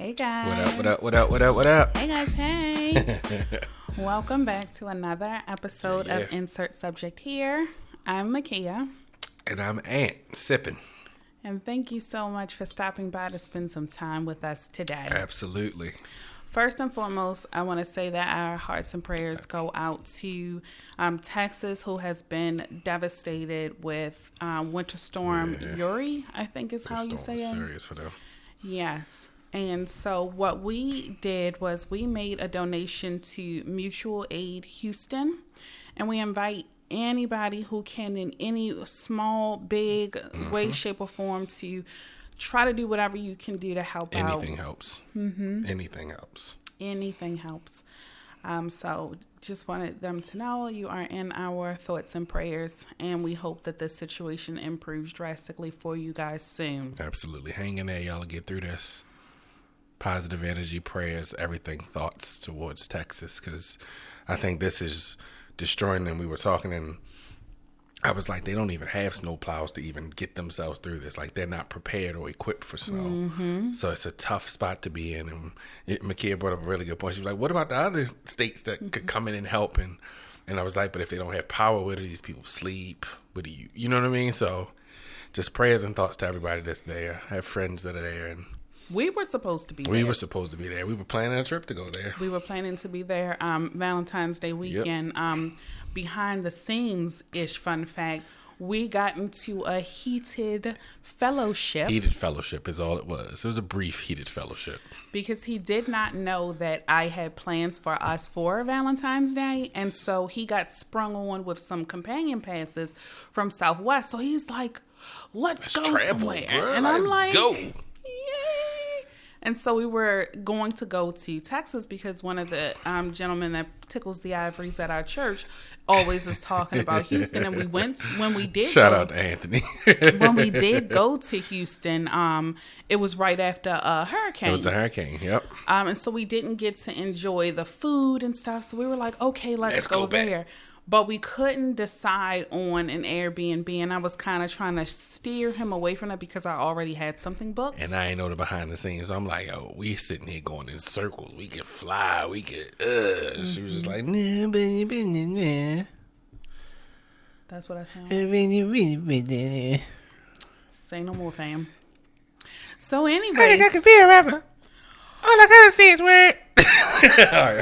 Hey guys. What up, what up, what up, what up, what up? Hey guys, hey. Welcome back to another episode of Insert Subject Here. I'm Makia. And I'm Ant, sipping. And thank you so much for stopping by to spend some time with us today. Absolutely. First and foremost, I want to say that our hearts and prayers go out to Texas, who has been devastated with Winter Storm Uri, I think is how you say it. Serious for them. Yes. And so what we did was we made a donation to Mutual Aid Houston, and we invite anybody who can in any small, big way, shape, or form to try to do whatever you can do to help out. Anything helps. Mm-hmm. Anything helps. Anything helps. So just wanted them to know you are in our thoughts and prayers, and we hope that this situation improves drastically for you guys soon. Absolutely. Hang in there. Y'all will get through this. Positive energy, prayers, everything, thoughts towards Texas, because I think this is destroying them. We were talking, and I was like, they don't even have snow plows to even get themselves through this. Like, they're not prepared or equipped for snow. Mm-hmm. So it's a tough spot to be in. And Makia brought up a really good point. She was like, what about the other states that could come in and help? And I was like, but if they don't have power, where do these people sleep? What do you know what I mean? So just prayers and thoughts to everybody that's there. I have friends that are there, and we were supposed to be there. We were supposed to be there. We were planning a trip to go there. We were planning to be there Valentine's Day weekend. Yep. Behind the scenes-ish fun fact, we got into a heated fellowship. Heated fellowship is all it was. It was a brief heated fellowship. Because he did not know that I had plans for us for Valentine's Day. And so he got sprung on with some companion passes from Southwest. So he's like, let's go travel, somewhere. Girl. And I'm like, go. And so we were going to go to Texas because one of the gentlemen that tickles the ivories at our church always is talking about Houston. And we went when we did. Shout out to Anthony. When we did go to Houston, it was right after a hurricane. It was a hurricane. Yep. And so we didn't get to enjoy the food and stuff. So we were like, okay, let's go there. But we couldn't decide on an Airbnb, and I was kind of trying to steer him away from it because I already had something booked. And I ain't know the behind the scenes. So I'm like, oh, we sitting here going in circles. We could fly. We could, She was just like, nah. That's what I sound. Say no more, fam. So anyways. I could be a rapper. All I gotta say is word. All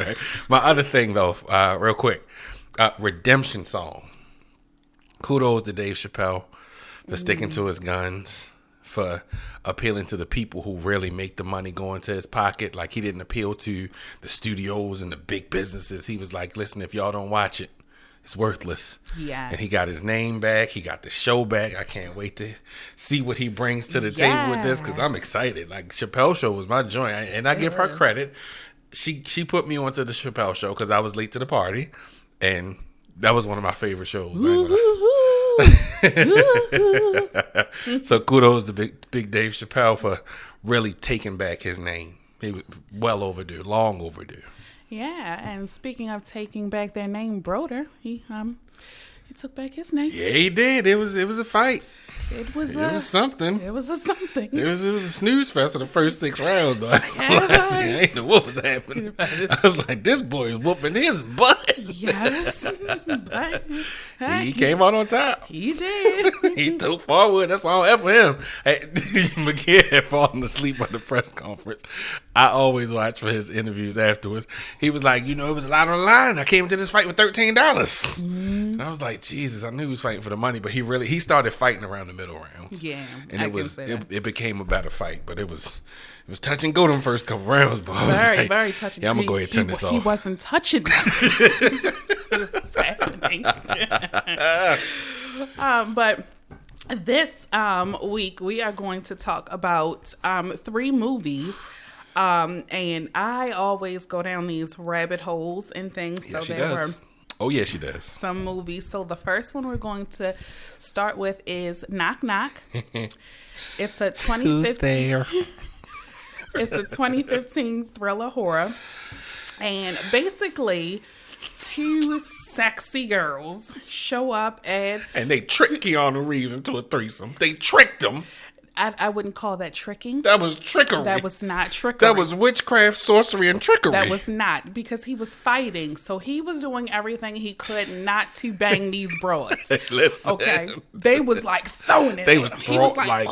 right. My other thing, though, real quick, redemption song. Kudos to Dave Chappelle for sticking to his guns, for appealing to the people who really make the money go into his pocket. Like, he didn't appeal to the studios and the big businesses. He was like, listen, if y'all don't watch it, it's worthless. Yeah. And he got his name back. He got the show back. I can't wait to see what he brings to the table with this, because I'm excited. Like, Chappelle Show was my joint. And I give her credit. She put me onto the Chappelle Show because I was late to the party. And that was one of my favorite shows. So kudos to Big Dave Chappelle for really taking back his name. He was well overdue, long overdue. Yeah, and speaking of taking back their name, Broder, he took back his name. Yeah, he did. It was a fight. It was something. It was a something. It was a snooze fest of the first 6 rounds, though. I ain't know what was happening. I was like, this boy is whooping his butt. Yes. But he came out on top. He did. He took forward. That's why I don't F with him. Hey, McGee had fallen asleep at the press conference. I always watch for his interviews afterwards. He was like, it was a lot on the line. I came into this fight with $13. Mm-hmm. And I was like, Jesus, I knew he was fighting for the money, but he started fighting around the middle rounds. Yeah. And it became a better fight, but it was touch and go them first couple rounds. But I was very touching. Yeah, I'm gonna go ahead and turn this off. He wasn't touching me. It was happening. But this week we are going to talk about 3 movies. And I always go down these rabbit holes and things. Yeah, so she there does. were Oh, yes, she does. some movies. So the first one we're going to start with is Knock Knock. It's a 2015. Who's there? It's a 2015 thriller horror. And basically, 2 sexy girls show up and they tricked Keanu Reeves into a threesome. They tricked him. I wouldn't call that tricking. That was trickery. That was not trickery. That was witchcraft, sorcery, and trickery. That was not, because he was fighting. So he was doing everything he could not to bang these broads. Listen. Okay? They was like throwing it. They at was him. He was like,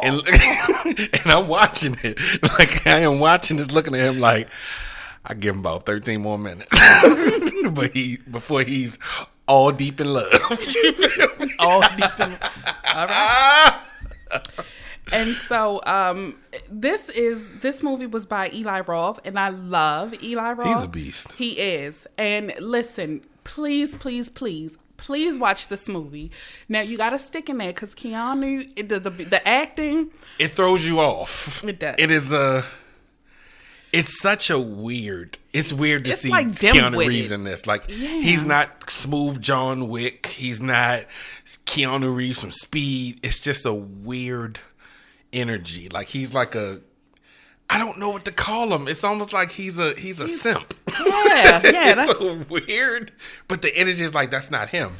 And, and I'm watching it. Like, I am watching this, looking at him like, I give him about 13 more minutes. But before he's all deep in love. All deep in love. All right. And so this movie was by Eli Roth, and I love Eli Roth. He's a beast. He is. And listen, please watch this movie. Now you got to stick in there because Keanu, the acting, it throws you off. It does. It is it's such a weird. It's weird to see like Keanu Reeves in this. Like, yeah. He's not smooth John Wick. He's not Keanu Reeves from Speed. It's just a weird energy. Like, he's like I don't know what to call him. It's almost like he's a simp. Yeah. It's so weird. But the energy is like, that's not him.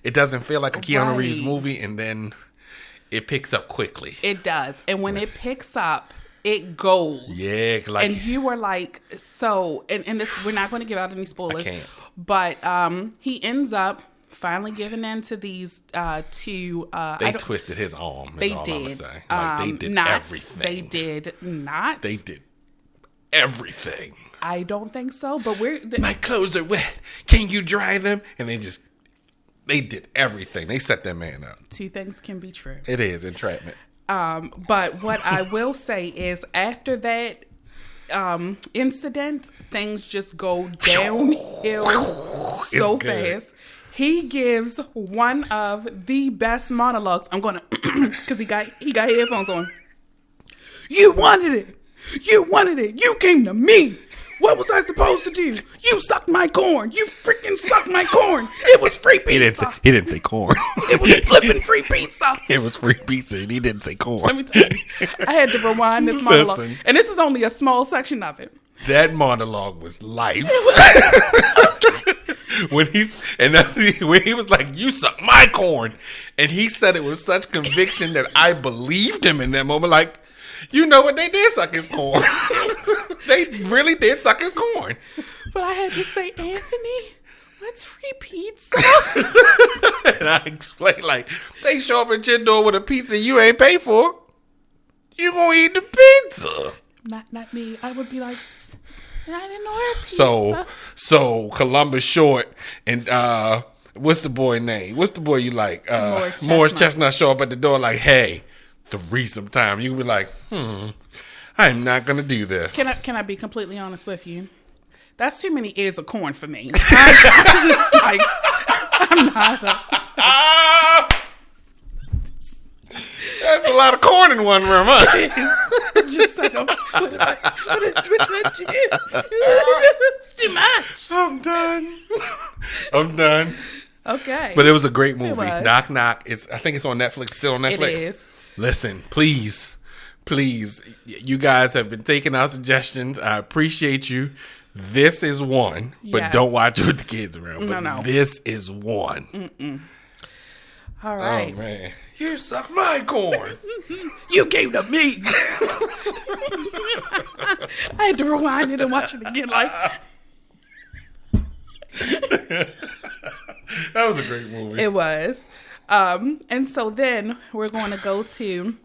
It doesn't feel like a Keanu Reeves movie, and then it picks up quickly. It does. And when it picks up, it goes. Yeah. Like, and you were like, so, and this, we're not going to give out any spoilers. I can't. But he ends up finally giving in to these two. They twisted his arm. They all did. I'm gonna say. Like, they did everything. They did not. They did everything. I don't think so, but My clothes are wet. Can you dry them? And they did everything. They set that man up. Two things can be true. It is entrapment. But what I will say is, after that incident, things just go downhill so fast. He gives one of the best monologues. I'm gonna, because he got headphones on. You wanted it. You wanted it. You came to me. What was I supposed to do? You sucked my corn. You freaking sucked my corn. It was free pizza. He didn't say corn. It was flipping free pizza. It was free pizza, and he didn't say corn. Let me tell you, I had to rewind this monologue, Listen. and this is only a small section of it. That monologue was life. when he was like, "You suck my corn," and he said it with such conviction that I believed him in that moment. Like, you know what? They did suck his corn. They really did suck his corn. But I had to say, Anthony, what's free pizza? And I explained, like, they show up at your door with a pizza you ain't pay for. You gonna eat the pizza? Not me. I would be like, I didn't order pizza. So Columbus Short and what's the boy name? What's the boy you like? Morris Chestnut show up at the door like, hey, threesome time. You be like, I'm not gonna do this. Can I be completely honest with you? That's too many ears of corn for me. I'm just like, I'm not. That's a lot of corn in one room, huh? It's just like, what did I do? It's too much. I'm done. Okay. But it was a great movie. It was. Knock Knock. I think it's on Netflix. Still on Netflix. It is. Listen, please, you guys have been taking our suggestions. I appreciate you. This is one, but Yes. don't watch it with the kids around. But No. this is one. All right. Oh man, you suck my corn. You came to me. I had to rewind it and watch it again. Like, That was a great movie. it was. And so then we're going to go to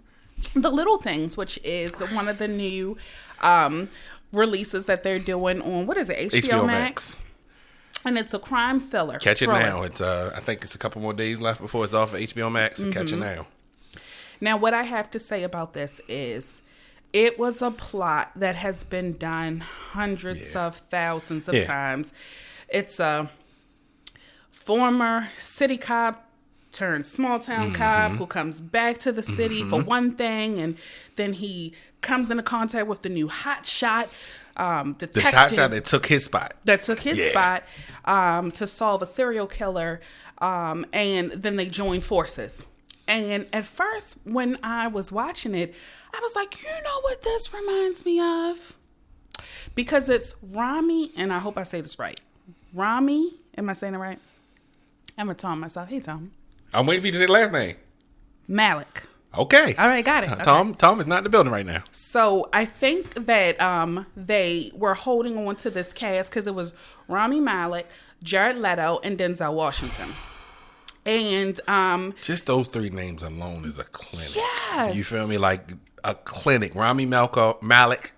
The Little Things, which is one of the new releases that they're doing on, what is it, HBO Max? And it's a crime thriller. Catch it now. It's I think it's a couple more days left before it's off of HBO Max. So catch it now. Now, what I have to say about this is it was a plot that has been done hundreds of thousands of times. It's a former city cop turned small town cop who comes back to the city for one thing, and then he comes into contact with the new hot shot detective. The hot shot that took his spot. To solve a serial killer, and then they join forces. And at first, when I was watching it, I was like, you know what this reminds me of? Because it's Rami, and I hope I say this right. Rami, am I saying it right? I'm going to Tom myself. Hey, Tom. I'm waiting for you to say the last name. Malik. Okay. All right, got it. Tom is not in the building right now. So I think that they were holding on to this cast because it was Rami Malek, Jared Leto, and Denzel Washington. And just those three names alone is a clinic. Yes. You feel me? Like a clinic. Rami Malek.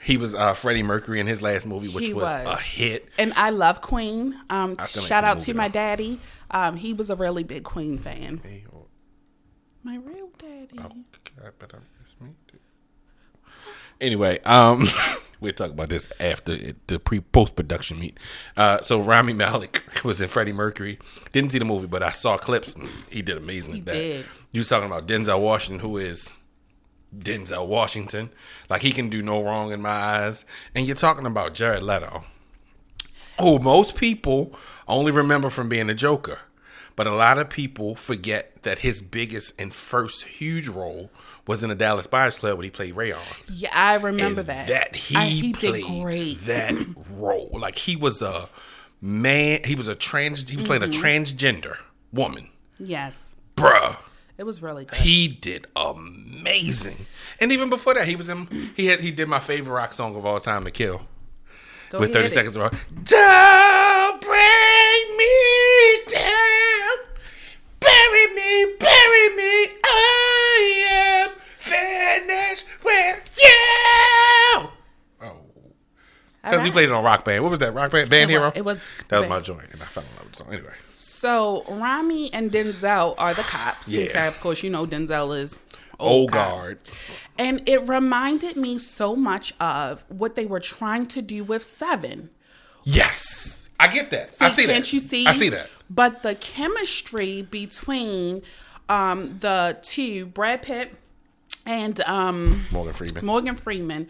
He was Freddie Mercury in his last movie, which was a hit. And I love Queen. Shout out to my though. daddy. He was a really big Queen fan. My real daddy. Anyway, we'll talk about this after the post-production meet. So Rami Malek was in Freddie Mercury. Didn't see the movie, but I saw clips, and he did amazing at that. Did. You was talking about Denzel Washington, who is Denzel Washington. Like, he can do no wrong in my eyes. And you're talking about Jared Leto, who most people only remember from being a Joker. But a lot of people forget that his biggest and first huge role was in the Dallas Buyers Club when he played Rayon. Yeah, I remember and that. He did played great. that role. Like, he was a man. He was playing a transgender woman. Yes. Bruh. It was really good. He did amazing. And even before that, he did my favorite rock song of all time, To Kill. Go with 30 ahead. seconds of Don't break me down. Bury me. I am finished with you. Oh. Because he played it on Rock Band. What was that? Rock Band? Band Hero? It was. That was my joint. And I fell in love with the song. Anyway. So Rami and Denzel are the cops. Yeah. Okay, of course, you know Denzel is Old cop. guard. And it reminded me so much of what they were trying to do with Seven. Yes. I get that. I see that. Can't you see? I see that. But the chemistry between the two, Brad Pitt and Morgan Freeman,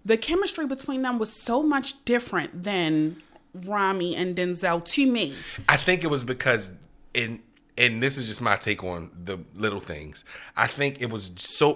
the chemistry between them was so much different than Rami and Denzel to me. I think it was because and this is just my take on the little things. I think it was so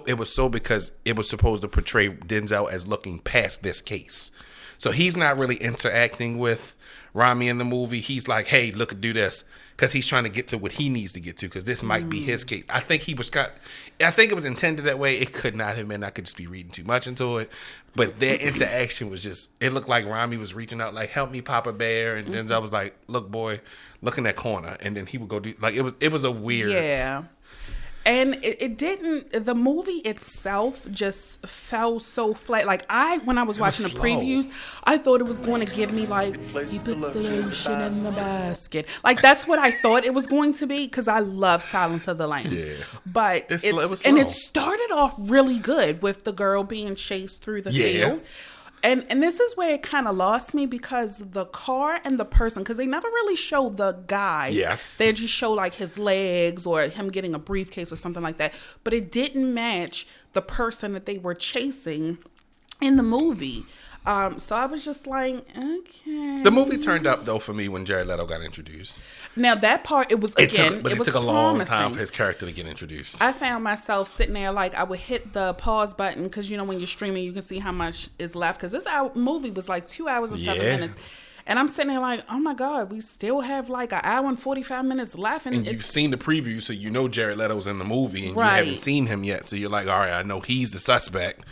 because it was supposed to portray Denzel as looking past this case. So he's not really interacting with Rami in the movie. He's like, hey, look, do this. Because he's trying to get to what he needs to get to, because this might be his case. I think it was intended that way. It could not have been. I could just be reading too much into it. But their interaction was just, it looked like Rami was reaching out, like, help me, Papa Bear. And Denzel was like, look, boy, look in that corner. And then he would go do, like, it was a weird. Yeah. And it didn't, the movie itself just fell so flat. Like, when I was watching the previews, I thought it was going to give me, like, he puts the lotion in the basket. Like, that's what I thought it was going to be, because I love Silence of the Lambs. Yeah. But it was slow. And it started off really good with the girl being chased through the field. And this is where it kind of lost me, because the car and the person, because they never really show the guy. Yes. They just show like his legs or him getting a briefcase or something like that. But it didn't match the person that they were chasing in the movie. So I was just like, okay. The movie turned up, though, for me when Jared Leto got introduced. Now, that part, it was, again, it was took a promising. long time for his character to get introduced. I found myself sitting there, like, I would hit the pause button, because, you know, when you're streaming, you can see how much is left. Because this movie was like 2 hours and 7 minutes. And I'm sitting there like, oh, my God, we still have like an hour and 45 minutes left. And you've seen the preview, so you know Jared Leto's in the movie, and you haven't seen him yet. So you're like, all right, I know he's the suspect.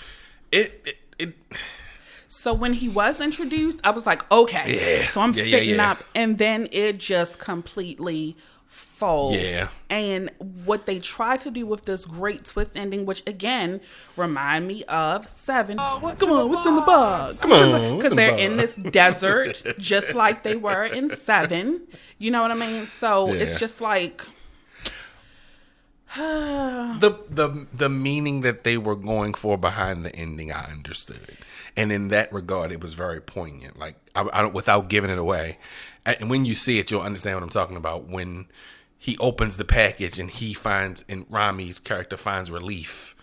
So when he was introduced, I was like, okay. So I'm sitting up, and then it just completely falls. Yeah. And what they try to do with this great twist ending, which again remind me of Seven. Come on, what's in the box? Because they're in this desert, just like they were in Seven. You know what I mean? So it's just like the meaning that they were going for behind the ending, I understood. And in that regard, it was very poignant. Like, I don't, without giving it away. And when you see it, you'll understand what I'm talking about. When he opens the package and and Rami's character finds relief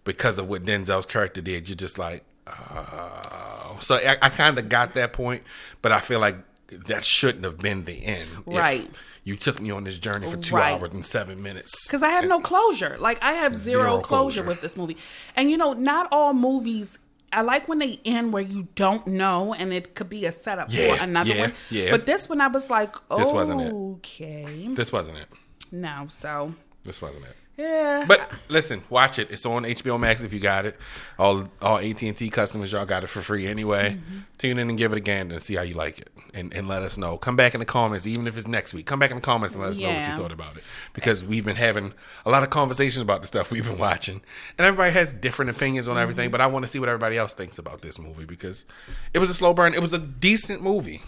because of what Denzel's character did, you're just like, oh. So I kind of got that point, but I feel like that shouldn't have been the end. Right. You took me on this journey for 2 hours and 7 minutes. Because I have no closure. Like, I have zero closure with this movie. And, you know, not all movies, I like when they end where you don't know, and it could be a setup for another one. Yeah. But this one, I was like, oh, this wasn't it. Okay. This wasn't it. No, so. This wasn't it. Yeah. But listen, watch it. It's on HBO Max if you got it. All AT&T customers, y'all got it for free anyway. Tune in and give it a gander and see how you like it. And let us know. Come back in the comments, even if it's next week. Come back in the comments and let us know what you thought about it. Because we've been having a lot of conversations about the stuff we've been watching. And everybody has different opinions on everything. But I want to see what everybody else thinks about this movie. Because it was a slow burn. It was a decent movie.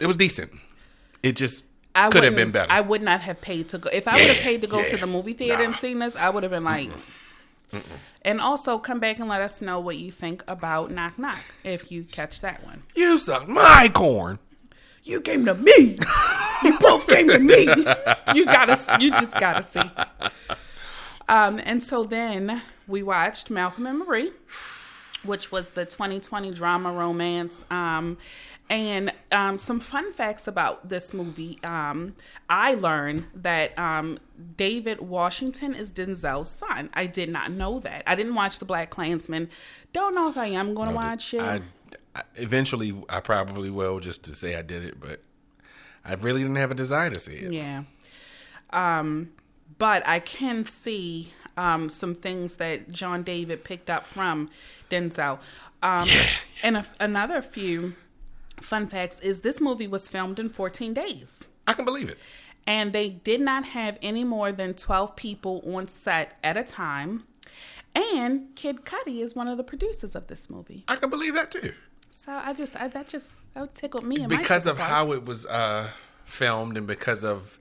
It was decent. It just... could have been better. I would not have paid to go. If I would have paid to go to the movie theater and seen this, I would have been like... And also, come back and let us know what you think about Knock Knock, if you catch that one. You suck my corn. You came to me. You both came to me. You just gotta see. And so then we watched Malcolm and Marie, which was the 2020 drama romance. And some fun facts about this movie. I learned that David Washington is Denzel's son. I did not know that. I didn't watch The Black Klansman. Don't know if I am going to watch it. Eventually, I probably will, just to say I did it, but I really didn't have a desire to see it. Yeah. But I can see some things that John David picked up from Denzel. And another few fun facts is this movie was filmed in 14 days. I can believe it. And they did not have any more than 12 people on set at a time. And Kid Cudi is one of the producers of this movie. I can believe that too. So that tickled me. Because of how it was filmed and because of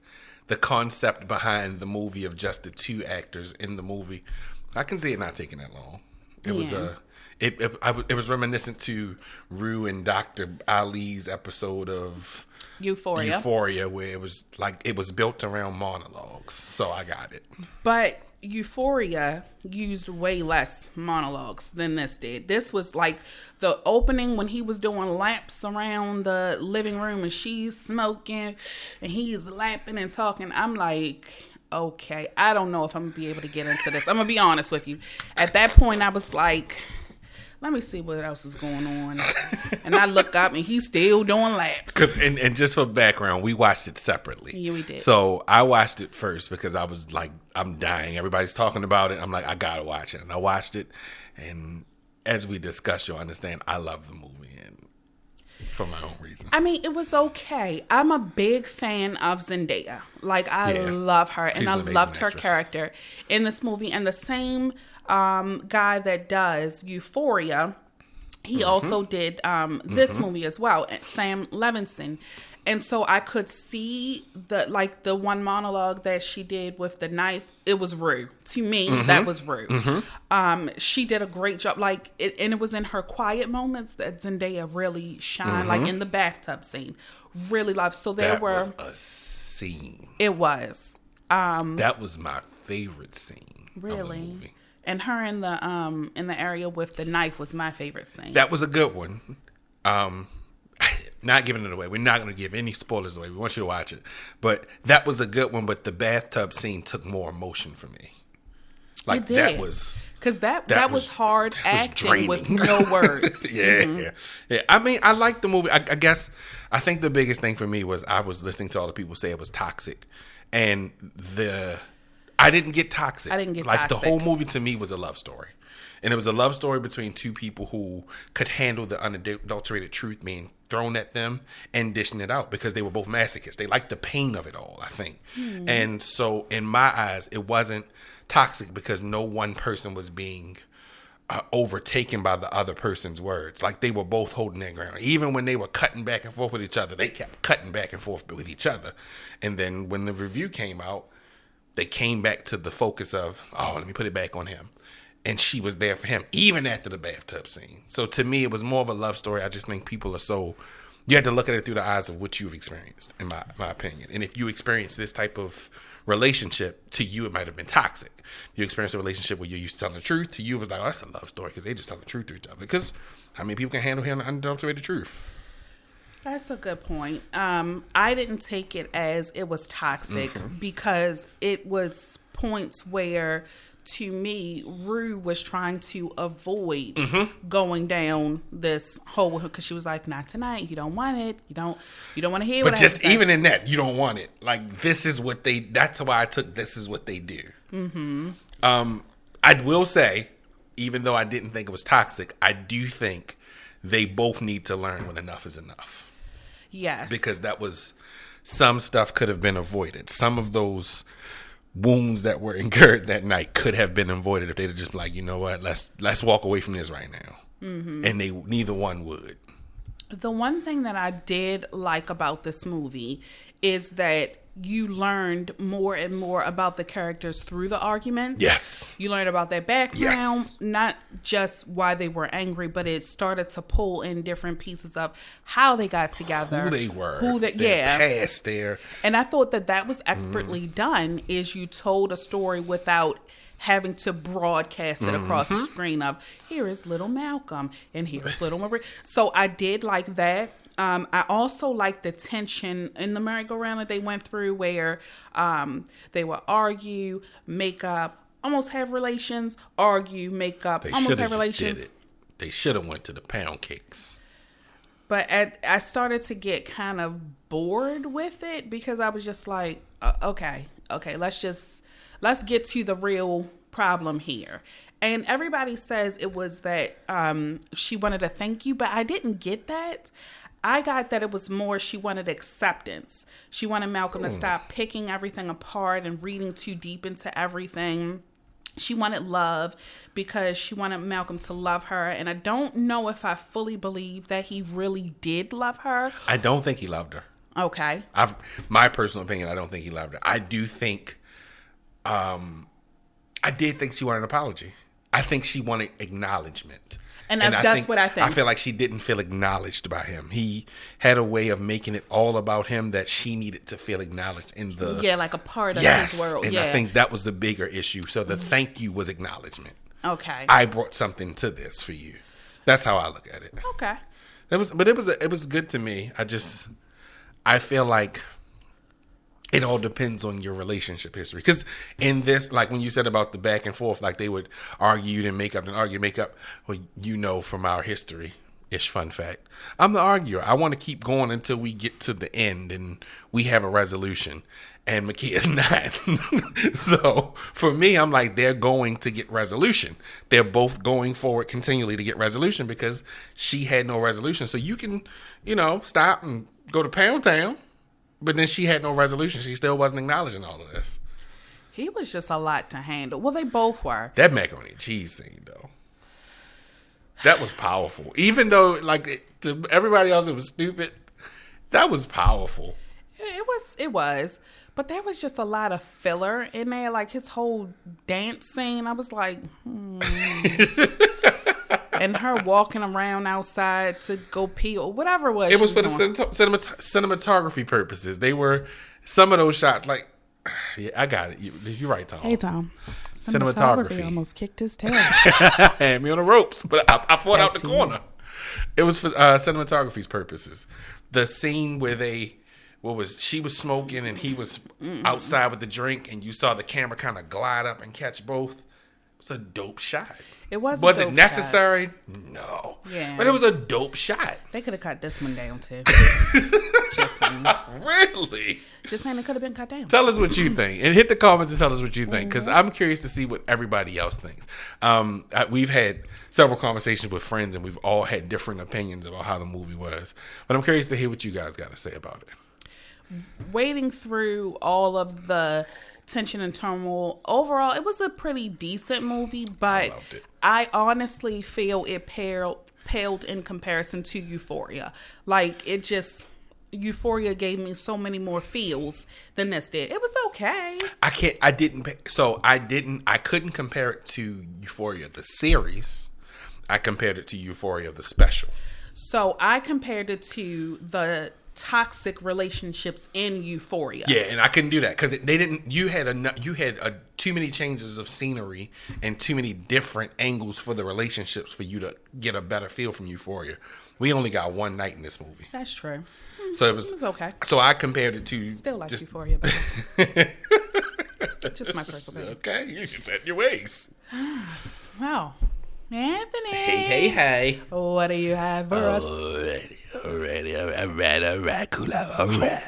the concept behind the movie of just the two actors in the movie, I can see it not taking that long. It was it was reminiscent to Rue and Dr. Ali's episode of Euphoria, where it was built around monologues. So I got it. But Euphoria used way less monologues than this did. This was like the opening when he was doing laps around the living room and she's smoking and he's lapping and talking. I'm like, okay, I don't know if I'm going to be able to get into this. I'm going to be honest with you. At that point, I was like, let me see what else is going on. And I look up and he's still doing laps. And just for background, we watched it separately. Yeah, we did. So I watched it first because I was like, I'm dying. Everybody's talking about it. I'm like, I got to watch it. And I watched it. And as we discussed, you'll understand, I love the movie. And for my own reason. I mean, it was okay. I'm a big fan of Zendaya. Like, I love her. And I loved her character in this movie. And the same guy that does Euphoria, he also did this movie as well, Sam Levinson. And so I could see the one monologue that she did with the knife. It was Rue. To me, that was Rue. She did a great job. And it was in her quiet moments that Zendaya really shined, like in the bathtub scene. Really loved. So that was a scene. It was. That was my favorite scene. Really? Of the movie. And her in the area with the knife was my favorite scene. That was a good one. Not giving it away. We're not going to give any spoilers away. We want you to watch it. But that was a good one. But the bathtub scene took more emotion for me. Like, it did. That was... Because that was hard acting with no words. Yeah. I mean, I liked the movie. I guess, I think the biggest thing for me was I was listening to all the people say it was toxic. And I didn't get toxic. Like, the whole movie to me was a love story. And it was a love story between two people who could handle the unadulterated truth being thrown at them and dishing it out because they were both masochists. They liked the pain of it all, I think. And so in my eyes, it wasn't toxic because no one person was being overtaken by the other person's words. Like, they were both holding their ground. Even when they were cutting back and forth with each other, they kept cutting back and forth with each other. And then when the review came out, they came back to the focus of, let me put it back on him. And she was there for him, even after the bathtub scene. So to me, it was more of a love story. I just think people are so... You have to look at it through the eyes of what you've experienced, in my opinion. And if you experience this type of relationship, to you, it might have been toxic. You experience a relationship where you're used to telling the truth. To you, it was like, that's a love story because they just tell the truth to each other. Because how many people can handle the unadulterated truth? That's a good point. I didn't take it as it was toxic because it was points where... To me, Rue was trying to avoid going down this hole because she was like, "Not tonight. You don't want it. You don't want to hear." But just even in that, you don't want it. Like, this is what they. That's why I took. This is what they do. I will say, even though I didn't think it was toxic, I do think they both need to learn when enough is enough. Yes. Because that was, some stuff could have been avoided. Some of those wounds that were incurred that night could have been avoided if they'd have just been like, you know what, let's walk away from this right now. And neither one would. The one thing that I did like about this movie is that you learned more and more about the characters through the arguments. Yes. You learned about their background, Yes. not just why they were angry, but it started to pull in different pieces of how they got together. Who they were. Yeah. Past there. And I thought that was expertly done, is you told a story without having to broadcast it across the screen of, here is little Malcolm and here's little Marie. So I did like that. I also like the tension in the merry-go-round that they went through, where they would argue, make up, almost have relations, argue, make up, almost have relations. They should have went to the pound cakes. But I started to get kind of bored with it, because I was just like, okay, let's get to the real problem here. And everybody says it was that she wanted a thank you, but I didn't get that. I got that it was more she wanted acceptance. She wanted Malcolm to stop picking everything apart and reading too deep into everything. She wanted love because she wanted Malcolm to love her. And I don't know if I fully believe that he really did love her. I don't think he loved her. Okay. My personal opinion, I don't think he loved her. I do think, I did think she wanted an apology. I think she wanted acknowledgement. And that's what I think. I feel like she didn't feel acknowledged by him. He had a way of making it all about him, that she needed to feel acknowledged in the... Yeah, like a part of his world. And I think that was the bigger issue. So the thank you was acknowledgement. Okay. I brought something to this for you. That's how I look at it. Okay. It was good to me. I feel like it all depends on your relationship history. Because in this, like when you said about the back and forth, like they would argue and make up and argue, make up. Well, you know, from our history-ish fun fact, I'm the arguer. I want to keep going until we get to the end and we have a resolution. And Makia's not. So for me, I'm like, they're going to get resolution. They're both going forward continually to get resolution, because she had no resolution. So you can, stop and go to Pound Town. But then she had no resolution. She still wasn't acknowledging all of this. He was just a lot to handle. Well, they both were. That macaroni and cheese scene, though, that was powerful. Even though, to everybody else, it was stupid. That was powerful. It was. But there was just a lot of filler in there. Like his whole dance scene, I was like, And her walking around outside to go pee or whatever it was. It was for the cinematography purposes. They were, some of those shots, yeah, I got it. You're right, Tom. Hey, Tom. Cinematography almost kicked his tail. Had me on the ropes, but I fought out the corner. You. It was for cinematography's purposes. The scene where she was smoking and he was outside with the drink, and you saw the camera kind of glide up and catch both. It was a dope shot. It was. Was it necessary? Shot. No. Yeah. But it was a dope shot. They could have cut this one down too. Really? Just saying, it could have been cut down. Tell us what you think, and hit the comments and tell us what you think, because I'm curious to see what everybody else thinks. We've had several conversations with friends, and we've all had different opinions about how the movie was. But I'm curious to hear what you guys got to say about it. Wading through all of the tension and turmoil, overall, it was a pretty decent movie, but I honestly feel it paled in comparison to Euphoria. Euphoria gave me so many more feels than this did. It was okay. I couldn't compare it to Euphoria the series. I compared it to Euphoria the special. So I compared it to the toxic relationships in Euphoria. Yeah, and I couldn't do that because they didn't. You had too many changes of scenery and too many different angles for the relationships for you to get a better feel from Euphoria. We only got one night in this movie. That's true. So it was okay. So I compared it to still like Euphoria better. Just my personal opinion. Okay, you should set your ways. Well, Anthony. Hey. What do you have for us? Alright. Cool out, alright.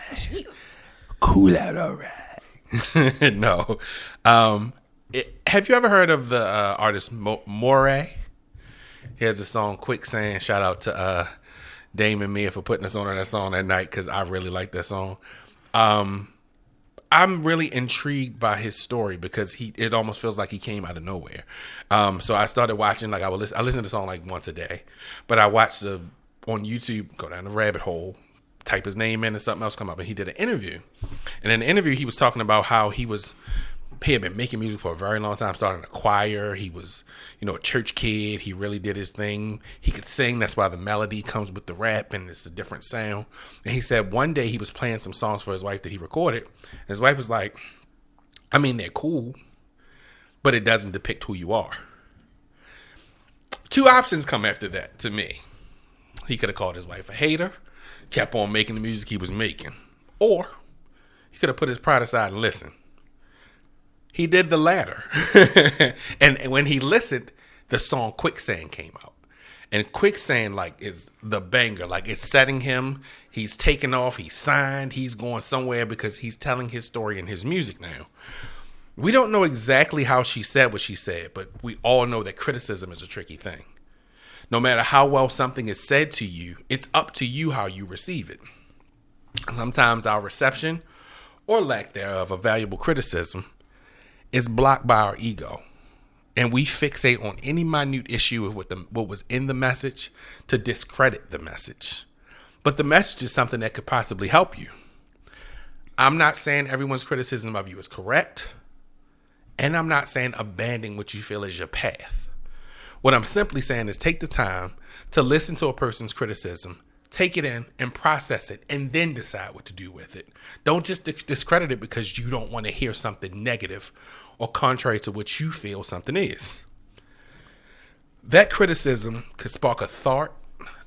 Cool out, alright. No. Have you ever heard of the artist Moray? He has a song, Quicksand. Shout out to Dame and Mia for putting us on that song that night because I really like that song. I'm really intrigued by his story because it almost feels like he came out of nowhere. So I started watching, I listen to the song like once a day, but I watched on YouTube, go down the rabbit hole, type his name in and something else come up, and he did an interview. And in the interview, he was talking about how he had been making music for a very long time, starting a choir. He was, a church kid. He really did his thing. He could sing. That's why the melody comes with the rap and it's a different sound. And he said one day he was playing some songs for his wife that he recorded. And his wife was like, I mean, they're cool, but it doesn't depict who you are. Two options come after that to me. He could have called his wife a hater, kept on making the music he was making. Or he could have put his pride aside and listened. He did the latter. And when he listened, the song Quicksand came out. And Quicksand, is the banger. It's setting him. He's taking off. He's signed. He's going somewhere because he's telling his story in his music now. We don't know exactly how she said what she said, but we all know that criticism is a tricky thing. No matter how well something is said to you, it's up to you how you receive it. Sometimes our reception, or lack thereof, of valuable criticism is blocked by our ego. And we fixate on any minute issue of what was in the message to discredit the message. But the message is something that could possibly help you. I'm not saying everyone's criticism of you is correct. And I'm not saying abandon what you feel is your path. What I'm simply saying is take the time to listen to a person's criticism, take it in and process it, and then decide what to do with it. Don't just discredit it because you don't want to hear something negative or contrary to what you feel something is. That criticism could spark a thought,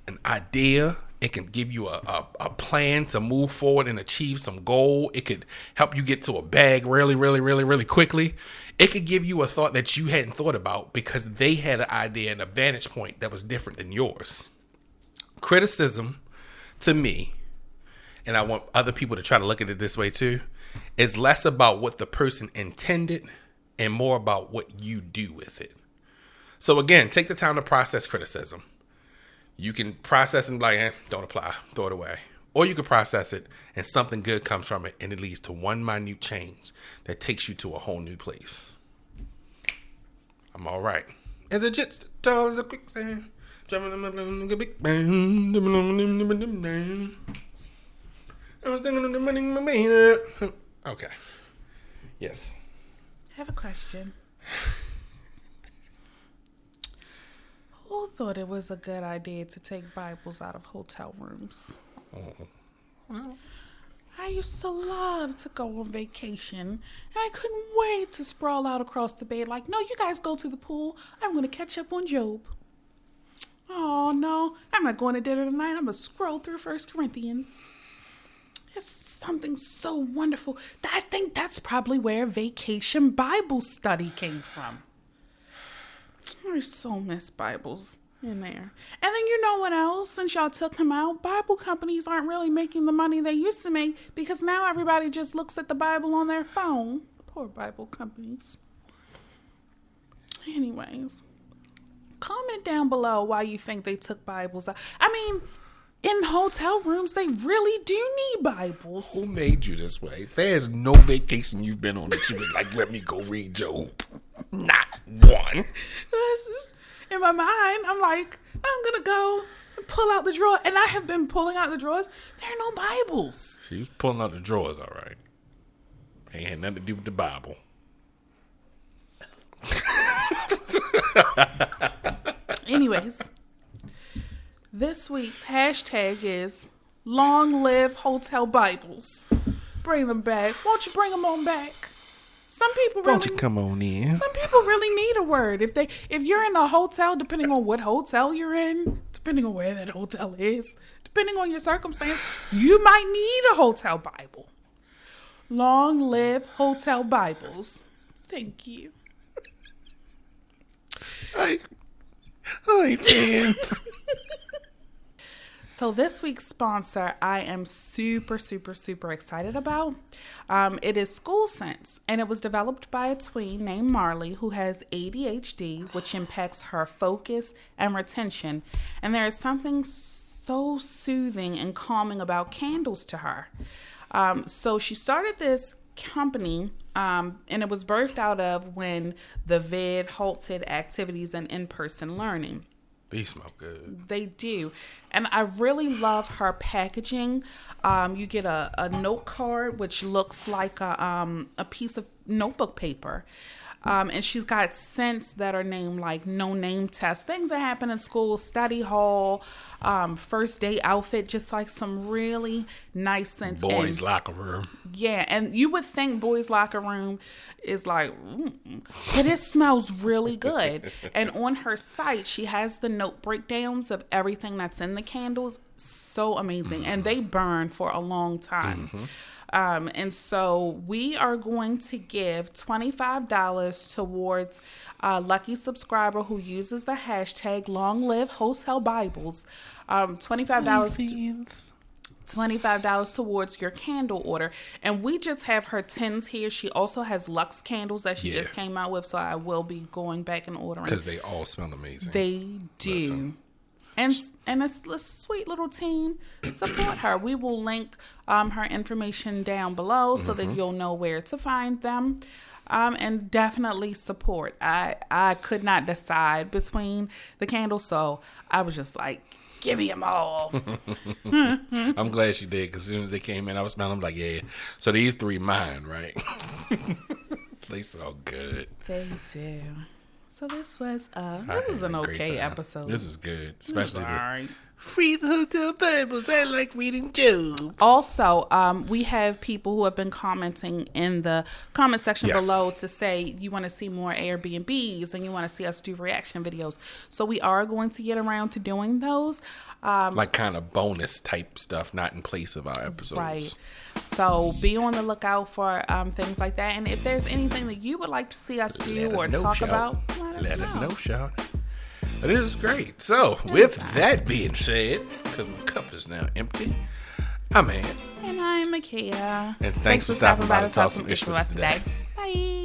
an idea. It can give you a plan to move forward and achieve some goal. It could help you get to a bag really, really, really, really quickly. It could give you a thought that you hadn't thought about because they had an idea and a vantage point that was different than yours. Criticism, to me, and I want other people to try to look at it this way too, is less about what the person intended and more about what you do with it. So again, take the time to process criticism. You can process and be like, don't apply, throw it away. Or you can process it and something good comes from it and it leads to one minute change that takes you to a whole new place. I'm all right. As a jet tall as a quicksand. Okay. Yes. I have a question. Who thought it was a good idea to take Bibles out of hotel rooms? I used to love to go on vacation, and I couldn't wait to sprawl out across the bed like, no, you guys go to the pool. I'm going to catch up on Job. Oh, no, I'm not going to dinner tonight. I'm going to scroll through 1 Corinthians. It's something so wonderful. I think that's probably where vacation Bible study came from. I so miss Bibles in there. And then you know what else? Since y'all took them out, Bible companies aren't really making the money they used to make because now everybody just looks at the Bible on their phone. Poor Bible companies. Anyways, comment down below why you think they took Bibles out. I mean, in hotel rooms, they really do need Bibles. Who made you this way? There's no vacation you've been on that you was like, let me go read Job. Not one. In my mind, I'm like, I'm going to go and pull out the drawer. And I have been pulling out the drawers. There are no Bibles. She was pulling out the drawers, all right. Ain't had nothing to do with the Bible. Anyways, this week's hashtag is Long Live Hotel Bibles. Bring them back. Won't you bring them on back? Some people really, won't you come on in? Some people really need a word. If you're in a hotel, depending on what hotel you're in, depending on where that hotel is, depending on your circumstance, you might need a hotel Bible. Long live hotel Bibles. Thank you. Hi, fans. So this week's sponsor, I am super, super, super excited about. It is School Sense, and it was developed by a tween named Marley who has ADHD, which impacts her focus and retention. And there is something so soothing and calming about candles to her. So she started this company, and it was birthed out of when the vid halted activities and in-person learning. They smell good. They do. And I really love her packaging. You get a note card, which looks like a piece of notebook paper. And she's got scents that are named like no name test, things that happen in school, study hall, first day outfit, just like some really nice scents. Boys' locker room. Yeah, and you would think boys' locker room is like, but it smells really good. And on her site, she has the note breakdowns of everything that's in the candles. So amazing. And they burn for a long time. And so we are going to give $25 towards a lucky subscriber who uses the hashtag Long Live Wholesale Bibles. $25 towards your candle order. And we just have her tins here. She also has Luxe candles that she just came out with, so I will be going back and ordering. Because they all smell amazing. They do. Listen. And a sweet little team. Support her. We will link her information down below so that you'll know where to find them. And definitely support. I could not decide between the candles, so I was just like, give me them all. I'm glad she did, because as soon as they came in, I was smelling them like, yeah. So these three mine, right? They smell good. They do. So this was an okay episode. This is good, especially the free the hotel Bibles. I like reading Job. Also, we have people who have been commenting in the comment section below to say you want to see more Airbnbs and you want to see us do reaction videos. So we are going to get around to doing those. Like kind of bonus type stuff, not in place of our episodes. Right. So be on the lookout for things like that. And if there's anything that you would like to see us do or talk about, let us know. Shout. That is great. So, with that being said, because my cup is now empty, I'm Ed. And I'm Makia. And thanks for stopping by to talk some issues today. Bye.